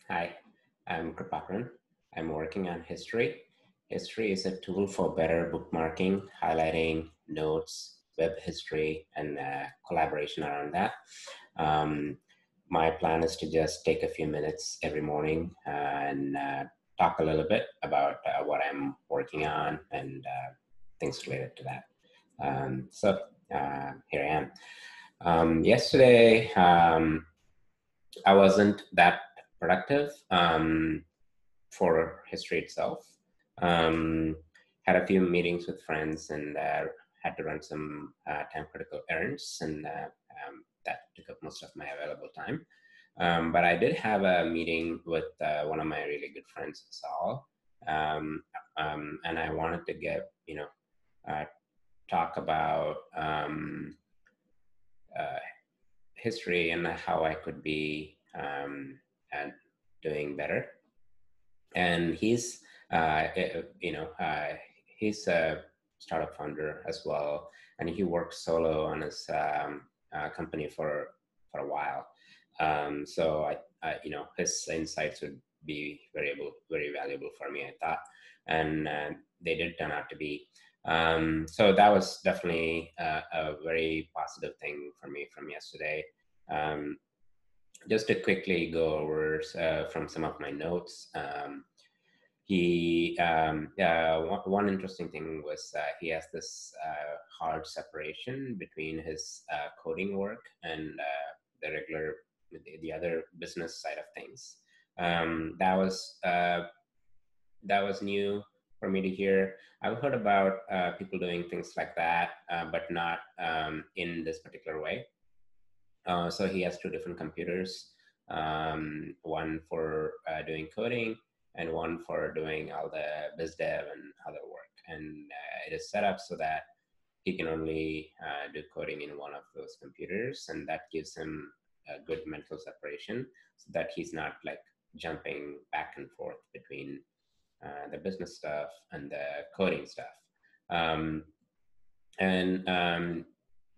Hi, I'm Kripakaran. I'm working on history. History is a tool for better bookmarking, highlighting notes, web history, and collaboration around that. Um, my plan is to just take a few minutes every morning and talk a little bit about what I'm working on and things related to that. Here I am. Yesterday, I wasn't that productive. For history itself. Um, had a few meetings with friends and had to run some time critical errands, and that took up most of my available time. But I did have a meeting with one of my really good friends, Saul, um, and I wanted to uh, talk about uh, history and how I could be at doing better. And he's a startup founder as well, and he worked solo on his company for a while. So his insights would be very valuable for me, I thought, and they did turn out to be. So that was definitely a very positive thing for me from yesterday. Um, just to quickly go over from some of my notes. One interesting thing was he has this hard separation between his coding work and the regular the other business side of things. That was new for me to hear. I've heard about people doing things like that, but not in this particular way. So he has two different computers, one for doing coding and one for doing all the biz dev and other work. And it is set up so that he can only do coding in one of those computers, and that gives him a good mental separation, so that he's not like jumping back and forth between the business stuff and the coding stuff. Um, and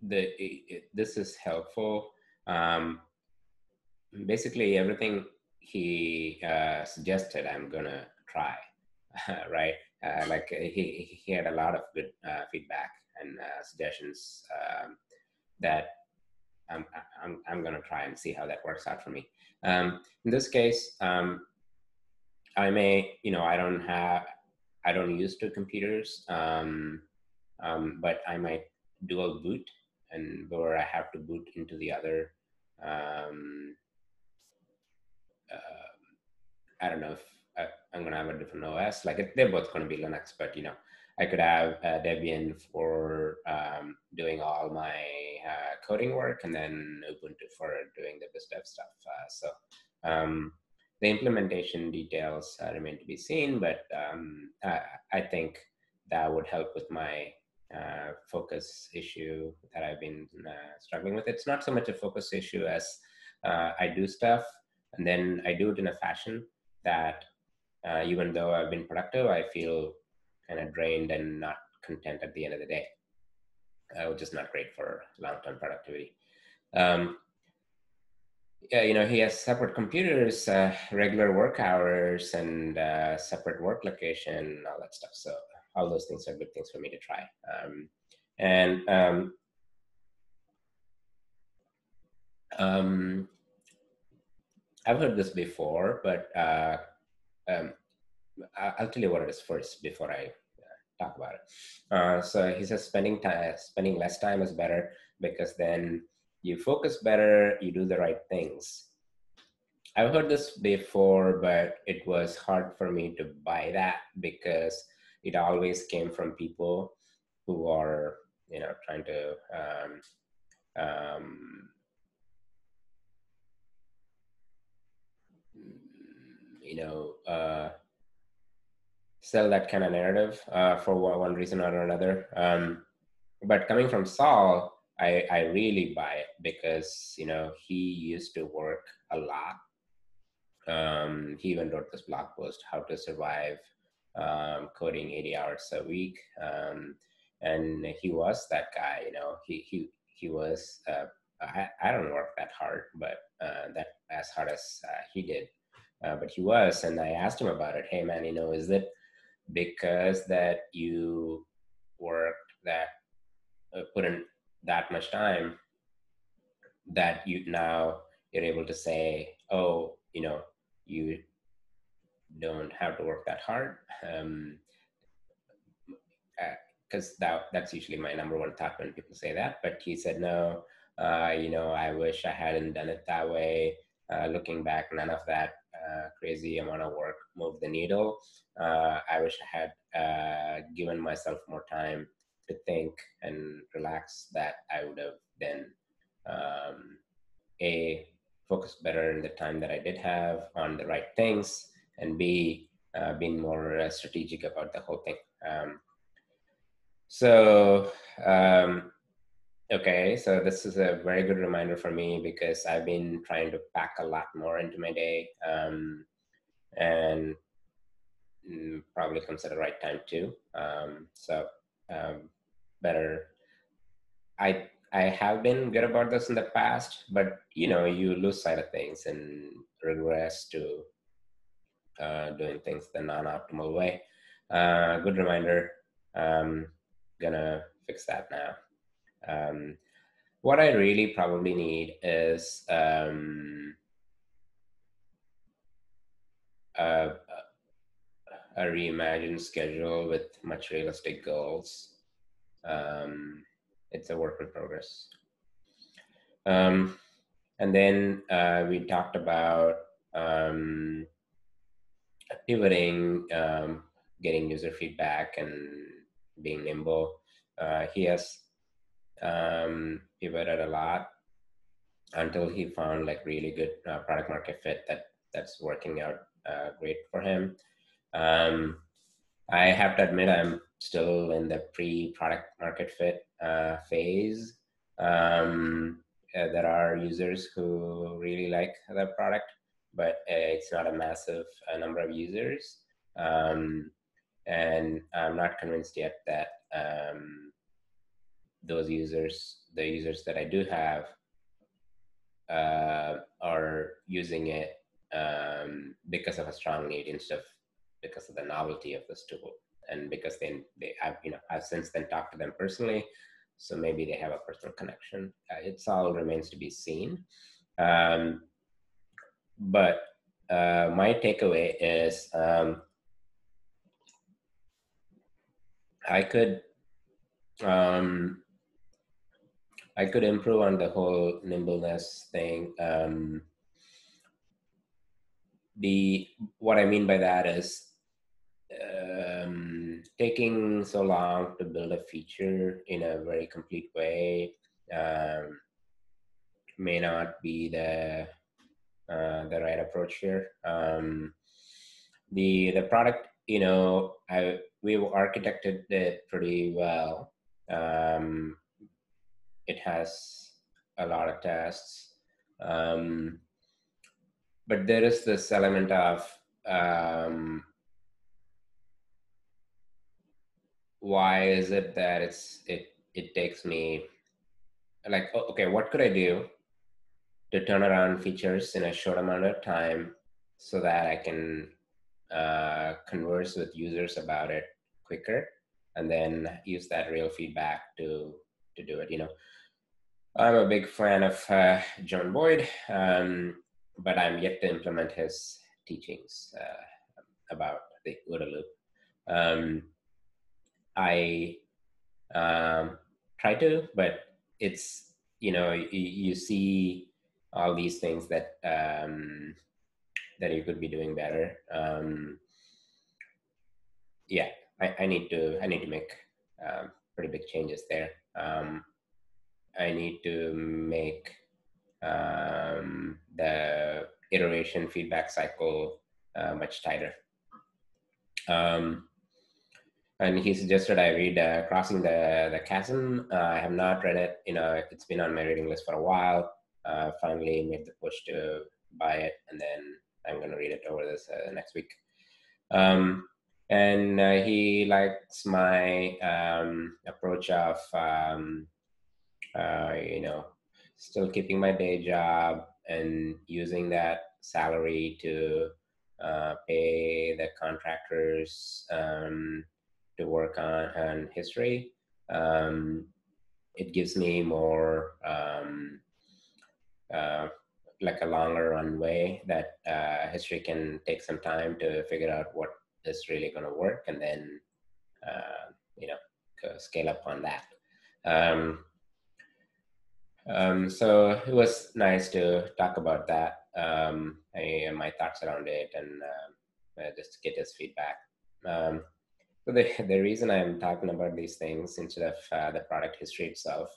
this is helpful. Um, Basically, everything he suggested, I'm gonna try. Right? He had a lot of good feedback and suggestions that I'm, I'm gonna try and see how that works out for me. In this case, I may, I don't use two computers, but I might dual boot, and where I have to boot into the other. Um, uh, I don't know if I'm going to have a different OS. They're both going to be Linux, but I could have Debian for doing all my coding work, and then Ubuntu for doing the BizDev stuff. So the implementation details remain to be seen, but I think that would help with my focus issue that I've been struggling with. It's not so much a focus issue as I do stuff and then I do it in a fashion that even though I've been productive, I feel kind of drained and not content at the end of the day, which is not great for long-term productivity. Um, yeah, he has separate computers, regular work hours, and separate work location, all that stuff. So all those things are good things for me to try. And um, I've heard this before, but um, I'll tell you what it is first before I talk about it. So he says spending less time is better because then you focus better, you do the right things. I've heard this before, but it was hard for me to buy that because it always came from people who are, trying to, um, you know, sell that kind of narrative for one reason or another. But coming from Saul, I really buy it because he used to work a lot. He even wrote this blog post, "How to Survive Coding 80 Hours a Week," and he was that guy. He was. I don't work that hard, but that as hard as he did. but he was. And I asked him about it. Hey, man, is it because that you worked that put in that much time that you're able to say, oh, you don't have to work that hard? Because that's usually my number one thought when people say that. But he said, no, I wish I hadn't done it that way. Looking back, none of that crazy amount of work moved the needle. I wish I had given myself more time to think and relax, that I would have then um, a focused better in the time that I did have on the right things, and b being more strategic about the whole thing. So okay, so this is a very good reminder for me, because I've been trying to pack a lot more into my day, and probably comes at the right time too. So better. I have been good about this in the past, but you lose sight of things and regress to doing things the non-optimal way. Good reminder. Gonna fix that now. What I really probably need is a, a reimagined schedule with much realistic goals. It's a work in progress. And then we talked about pivoting, getting user feedback, and being nimble. He has pivoted a lot until he found like really good product market fit that's working out great for him. I have to admit, I'm still in the pre-product market fit phase. There are users who really like the product, but it's not a massive number of users. And I'm not convinced yet that the users that I do have, are using it because of a strong need, instead of because of the novelty of this tool, and because I've since then talked to them personally, so maybe they have a personal connection. It's all remains to be seen. But my takeaway is I could improve on the whole nimbleness thing. What I mean by that is taking so long to build a feature in a very complete way may not be the right approach here. The product, we've architected it pretty well. It has a lot of tests, but there is this element of why is it that it takes me like, okay, what could I do to turn around features in a short amount of time so that I can converse with users about it quicker, and then use that real feedback to do it. I'm a big fan of John Boyd, but I'm yet to implement his teachings about the OODA loop. I try to, but it's, you see all these things that that you could be doing better. Yeah, I need to make pretty big changes there. I need to make the iteration feedback cycle much tighter. And he suggested I read Crossing the Chasm. I have not read it. It's been on my reading list for a while. Finally made the push to buy it, and then I'm going to read it over this next week. And he likes my approach of, still keeping my day job and using that salary to pay the contractors to work on history. It gives me more uh, like a longer runway that history can take some time to figure out what is really going to work, and then uh, you know scale up on that. So it was nice to talk about that. My thoughts around it, and just get his feedback. Um, so the reason I'm talking about these things instead of the product history itself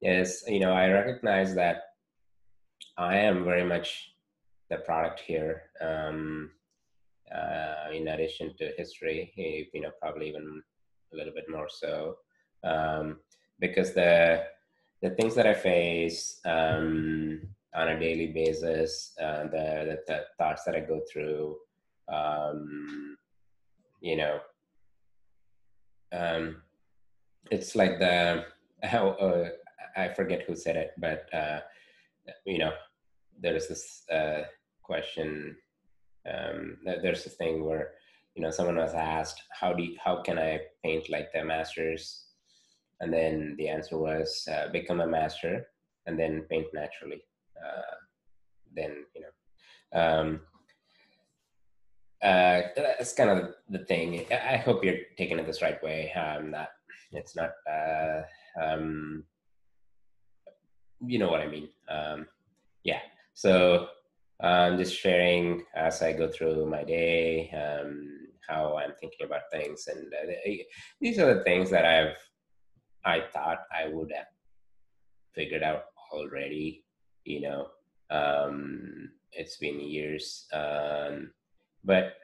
is, I recognize that I am very much the product here. In addition to history, probably even a little bit more so, because the things that I face on a daily basis, the thoughts that I go through, you know, it's like how I forget who said it, but you know, there is this question. There's this thing where someone was asked, how can I paint like the masters, and then the answer was become a master and then paint naturally. Then that's kind of the thing. I hope you're taking it this right way. Not it's not you know what I mean. Yeah. So I'm just sharing as I go through my day, how I'm thinking about things, and these are the things that I thought I would have figured out already. It's been years, but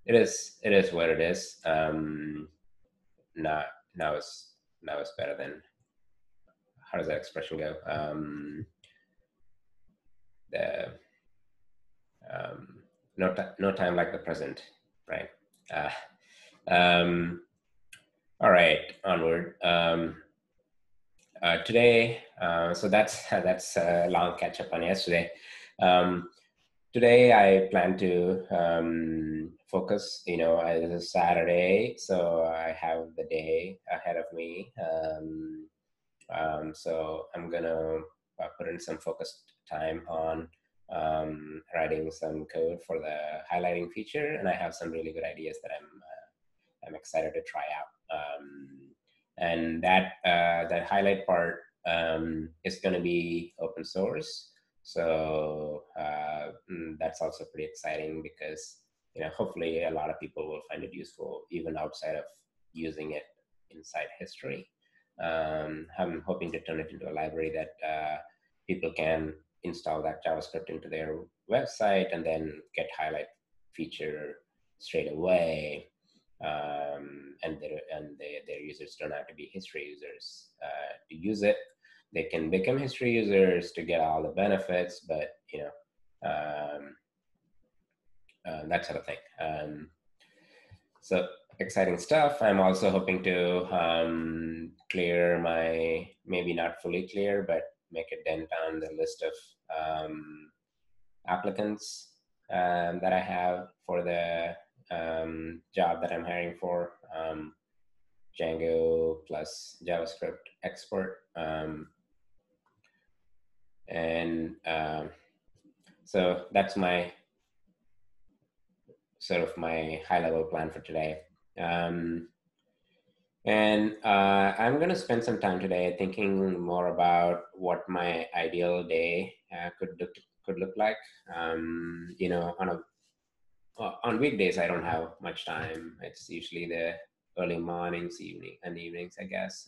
it is what it is. Not now is now is better than, how does that expression go? The no time like the present, right? Uh, um, all right, onward. Today, so that's a long catch up on yesterday. Today, I plan to focus. It's a Saturday, so I have the day ahead of me. So I'm gonna put in some focused time on writing some code for the highlighting feature, and I have some really good ideas that I'm excited to try out. And that highlight part is going to be open source, so that's also pretty exciting because hopefully a lot of people will find it useful even outside of using it inside history. I'm hoping to turn it into a library that people can install that JavaScript into their website and then get highlight feature straight away. And their users don't have to be history users to use it. They can become history users to get all the benefits, but that sort of thing. So exciting stuff. I'm also hoping to clear my, maybe not fully clear, but make a dent on the list of applicants that I have for the job that I'm hiring for, Django plus JavaScript expert. So that's my sort of my high level plan for today. And I'm going to spend some time today thinking more about what my ideal day could look like. On weekdays, I don't have much time. It's usually the early mornings, evenings, I guess.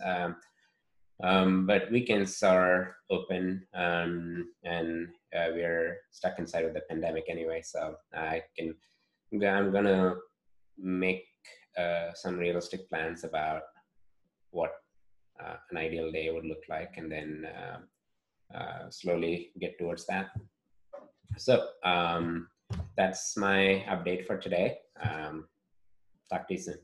But weekends are open, and we're stuck inside of the pandemic anyway. So I'm gonna make some realistic plans about what an ideal day would look like, and then slowly get towards that. So that's my update for today. Talk to you soon.